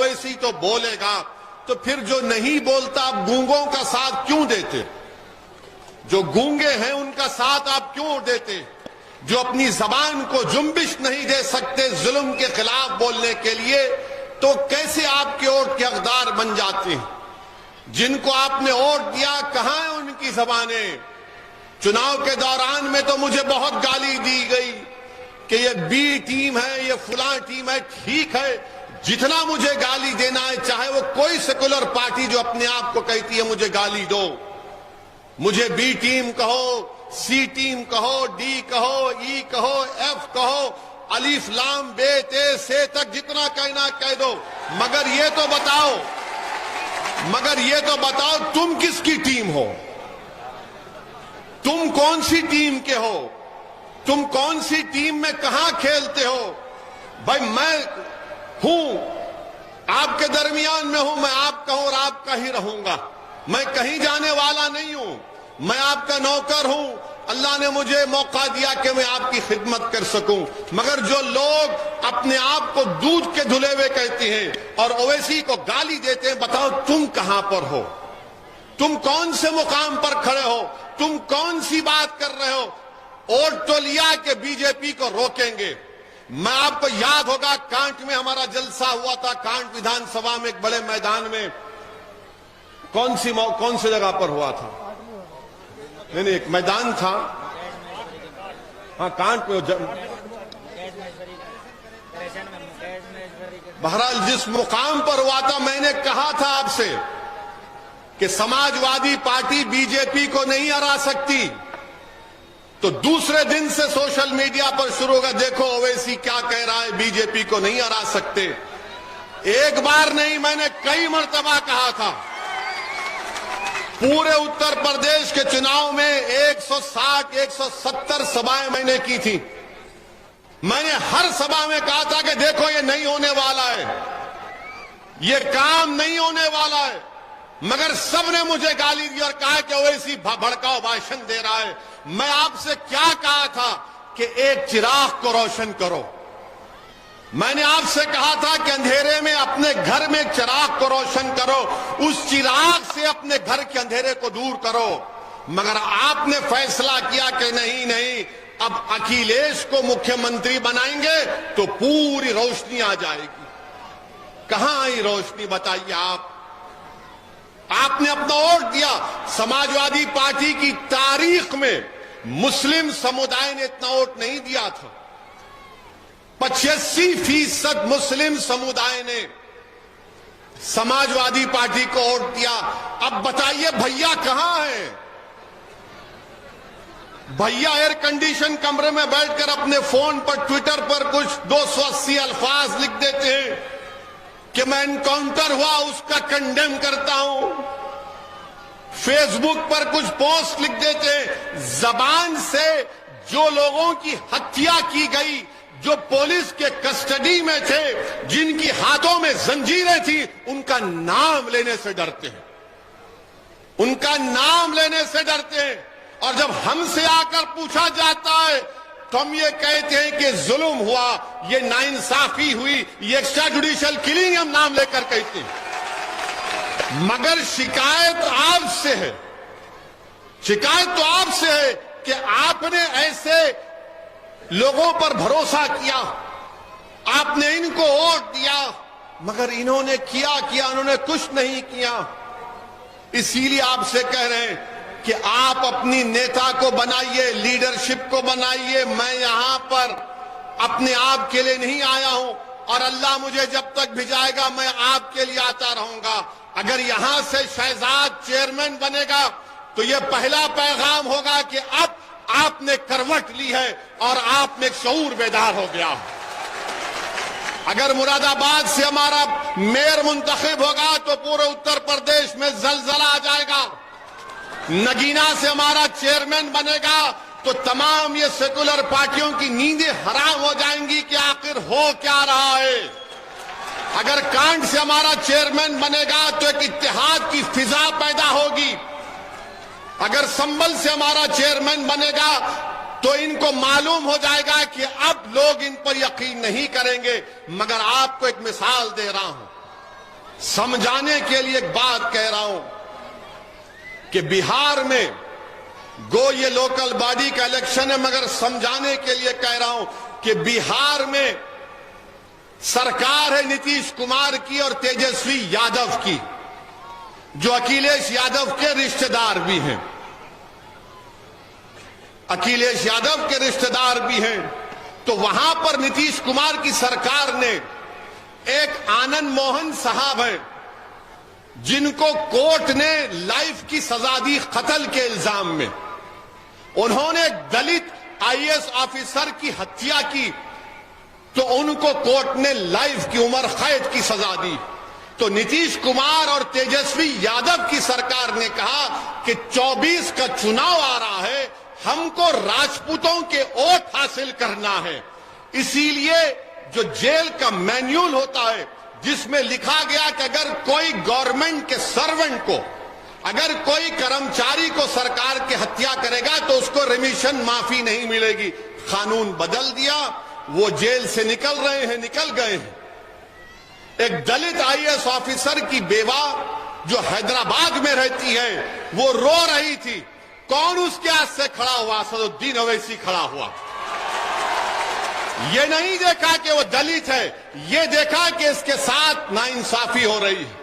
ओवैसी तो बोलेगा, तो फिर जो नहीं बोलता आप गूंगों का साथ क्यों देते? जो गूंगे हैं उनका साथ आप क्यों देते? जो अपनी जबान को जुम्बिश नहीं दे सकते जुल्म के खिलाफ बोलने के लिए, तो कैसे आपके वोट के हकदार बन जाते हैं? जिनको आपने वोट दिया, कहां है उनकी जबानें? चुनाव के दौरान में तो मुझे बहुत गाली दी गई कि ये बी टीम है, ये फलां टीम है। ठीक है, जितना मुझे गाली देना है, चाहे वो कोई सेकुलर पार्टी जो अपने आप को कहती है मुझे गाली दो, मुझे बी टीम कहो, सी टीम कहो, डी कहो, ई कहो, एफ कहो, अलिफ लाम बे ते से तक जितना कहना कह दो, मगर ये तो बताओ तुम किसकी टीम हो? तुम कौन सी टीम के हो? तुम कौन सी टीम में कहां खेलते हो? भाई मैं हूं, आपके दरमियान में हूं, मैं आपका हूं और आपका ही रहूंगा। मैं कहीं जाने वाला नहीं हूं, मैं आपका नौकर हूं। अल्लाह ने मुझे मौका दिया कि मैं आपकी खिदमत कर सकूं। मगर जो लोग अपने आप को दूध के धुले हुए कहते हैं और ओवैसी को गाली देते हैं, बताओ तुम कहां पर हो? तुम कौन से मुकाम पर खड़े हो? तुम कौन सी बात कर रहे हो? वोट तो लिया कि बीजेपी को रोकेंगे। मैं आपको याद होगा, कांट में हमारा जलसा हुआ था, कांट विधानसभा में एक बड़े मैदान में। कौन सी जगह पर हुआ था? नहीं, एक मैदान था, हाँ कांट में। बहरहाल जिस मुकाम पर हुआ था, मैंने कहा था आपसे कि समाजवादी पार्टी बीजेपी को नहीं हरा सकती। तो दूसरे दिन से सोशल मीडिया पर शुरू होगा, देखो ओवैसी क्या कह रहा है, बीजेपी को नहीं हरा सकते। एक बार नहीं, मैंने कई मर्तबा कहा था। पूरे उत्तर प्रदेश के चुनाव में 160-170 सभाएं मैंने की थी। मैंने हर सभा में कहा था कि देखो ये नहीं होने वाला है, ये काम नहीं होने वाला है। मगर सबने मुझे गाली दी और कहा कि ओवैसी भड़काऊ भाषण दे रहा है। मैं आपसे क्या कहा था कि एक चिराग को रोशन करो। मैंने आपसे कहा था कि अंधेरे में अपने घर में चिराग को रोशन करो, उस चिराग से अपने घर के अंधेरे को दूर करो। मगर आपने फैसला किया कि नहीं, अब अखिलेश को मुख्यमंत्री बनाएंगे तो पूरी रोशनी आ जाएगी। कहां आई रोशनी, बताइए आप? आपने अपना वोट दिया। समाजवादी पार्टी की तारीख में मुस्लिम समुदाय ने इतना वोट नहीं दिया था। 85% मुस्लिम समुदाय ने समाजवादी पार्टी को वोट दिया। अब बताइए भैया कहां है? भैया एयर कंडीशन कमरे में बैठकर अपने फोन पर, ट्विटर पर कुछ 280 अल्फाज लिख देते हैं कि मैं एनकाउंटर हुआ उसका कंडेम करता हूं। फेसबुक पर कुछ पोस्ट लिख देते हैं। जबान से जो लोगों की हत्या की गई, जो पुलिस के कस्टडी में थे, जिनकी हाथों में जंजीरें थी, उनका नाम लेने से डरते हैं, उनका नाम लेने से डरते हैं। और जब हमसे आकर पूछा जाता है तो हम ये कहते हैं कि जुल्म हुआ, ये नाइंसाफी हुई, ये एक्स्ट्रा जुडिशियल किलिंग हम नाम लेकर कहते हैं। मगर शिकायत आपसे है, शिकायत तो आपसे है कि आपने ऐसे लोगों पर भरोसा किया, आपने इनको वोट दिया, मगर इन्होंने क्या किया? उन्होंने कुछ नहीं किया। इसीलिए आपसे कह रहे हैं कि आप अपनी नेता को बनाइए, लीडरशिप को बनाइए। मैं यहां पर अपने आप के लिए नहीं आया हूं और अल्लाह मुझे जब तक भिजाएगा मैं आपके लिए आता रहूंगा। अगर यहां से शहजाद चेयरमैन बनेगा तो यह पहला पैगाम होगा कि अब आपने करवट ली है और आप में एक शऊर बेदार हो गया। अगर मुरादाबाद से हमारा मेयर मुंतखब होगा तो पूरे उत्तर प्रदेश में जलजला आ जाएगा। नगीना से हमारा चेयरमैन बनेगा तो तमाम ये सेकुलर पार्टियों की नींदें हराम हो जाएंगी कि आखिर हो क्या रहा है। अगर कांट से हमारा चेयरमैन बनेगा तो एक इत्तेहाद की फिजा पैदा होगी। अगर संभल से हमारा चेयरमैन बनेगा तो इनको मालूम हो जाएगा कि अब लोग इन पर यकीन नहीं करेंगे। मगर आपको एक मिसाल दे रहा हूं, समझाने के लिए एक बात कह रहा हूं कि बिहार में गो ये लोकल बॉडी का इलेक्शन है, मगर समझाने के लिए कह रहा हूं कि बिहार में सरकार है नीतीश कुमार की और तेजस्वी यादव की, जो अखिलेश यादव के रिश्तेदार भी हैं। अखिलेश यादव के रिश्तेदार भी हैं। तो वहां पर नीतीश कुमार की सरकार ने एक आनंद मोहन साहब है, जिनको कोर्ट ने लाइफ की सजा दी कत्ल के इल्जाम में। उन्होंने एक दलित आईएएस ऑफिसर की हत्या की तो उनको कोर्ट ने लाइफ की उम्र कैद की सजा दी। तो नीतीश कुमार और तेजस्वी यादव की सरकार ने कहा कि 24 का चुनाव आ रहा है, हमको राजपूतों के वोट हासिल करना है। इसीलिए जो जेल का मैन्यूल होता है, जिसमें लिखा गया कि अगर कोई गवर्नमेंट के सर्वेंट को, अगर कोई कर्मचारी को सरकार की हत्या करेगा तो उसको रिमिशन माफी नहीं मिलेगी। कानून बदल दिया, वो जेल से निकल रहे हैं, निकल गए हैं। एक दलित आईएएस ऑफिसर की बेवा जो हैदराबाद में रहती है, वो रो रही थी। कौन उसके हाथ से खड़ा हुआ? सदुद्दीन ओवैसी खड़ा हुआ। ये नहीं देखा कि वो दलित है, ये देखा कि इसके साथ नाइंसाफी हो रही है।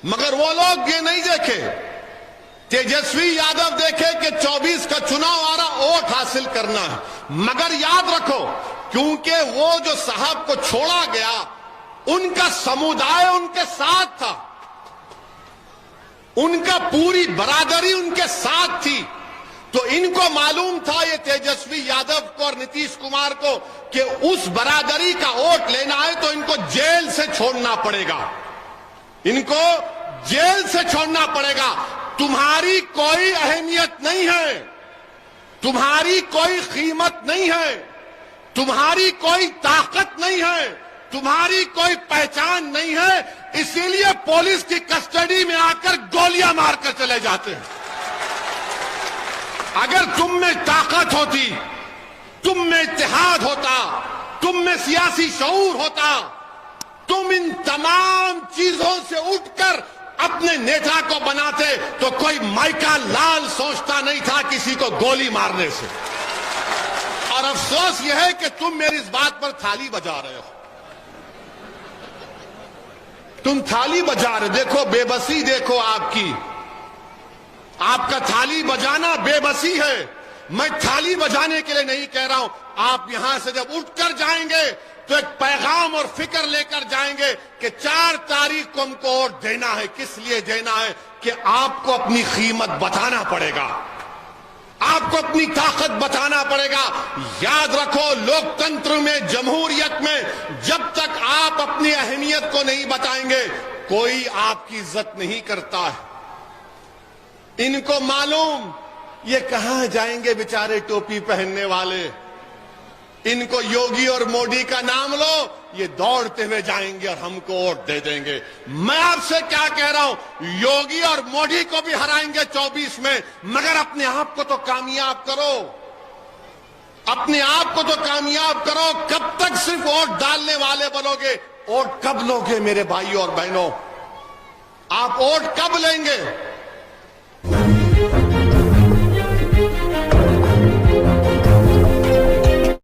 मगर वो लोग ये नहीं देखे, तेजस्वी यादव देखे कि 24 का चुनाव आ रहा, वोट हासिल करना है। मगर याद रखो, क्योंकि वो जो साहब को छोड़ा गया, उनका समुदाय उनके साथ था, उनका पूरी बरादरी उनके साथ थी। तो इनको मालूम था, ये तेजस्वी यादव को और नीतीश कुमार को, कि उस बरादरी का वोट लेना है तो इनको जेल से छोड़ना पड़ेगा, इनको जेल से छोड़ना पड़ेगा। तुम्हारी कोई अहमियत नहीं है, तुम्हारी कोई कीमत नहीं है, तुम्हारी कोई ताकत नहीं है, तुम्हारी कोई पहचान नहीं है। इसीलिए पुलिस की कस्टडी में आकर गोलियां मारकर चले जाते हैं। अगर तुम में ताकत होती, तुम में इत्तेहाद होता, तुम में सियासी शऊर होता, तुम इन तमाम चीजों से उठकर अपने नेता को बनाते, तो कोई माइका लाल सोचता नहीं था किसी को गोली मारने से। और अफसोस यह है कि तुम मेरी इस बात पर थाली बजा रहे हो, तुम थाली बजा रहे। देखो बेबसी, देखो आपकी, आपका थाली बजाना बेबसी है। मैं थाली बजाने के लिए नहीं कह रहा हूं। आप यहां से जब उठकर जाएंगे तो एक पैगाम और फिक्र लेकर जाएंगे कि 4 तारीख को हमको वोट देना है। किस लिए देना है? कि आपको अपनी कीमत बताना पड़ेगा, आपको अपनी ताकत बताना पड़ेगा। याद रखो, लोकतंत्र में, जमहूरियत में, जब तक आप अपनी अहमियत को नहीं बताएंगे, कोई आपकी इज्जत नहीं करता है। इनको मालूम ये कहां जाएंगे बेचारे टोपी पहनने वाले। इनको योगी और मोदी का नाम लो, ये दौड़ते हुए जाएंगे और हमको वोट दे देंगे। मैं आपसे क्या कह रहा हूं, योगी और मोदी को भी हराएंगे 24 में, मगर अपने आप को तो कामयाब करो, अपने आप को तो कामयाब करो। कब तक सिर्फ वोट डालने वाले बनोगे? वोट कब लोगे मेरे भाइयों और बहनों? आप वोट कब लेंगे?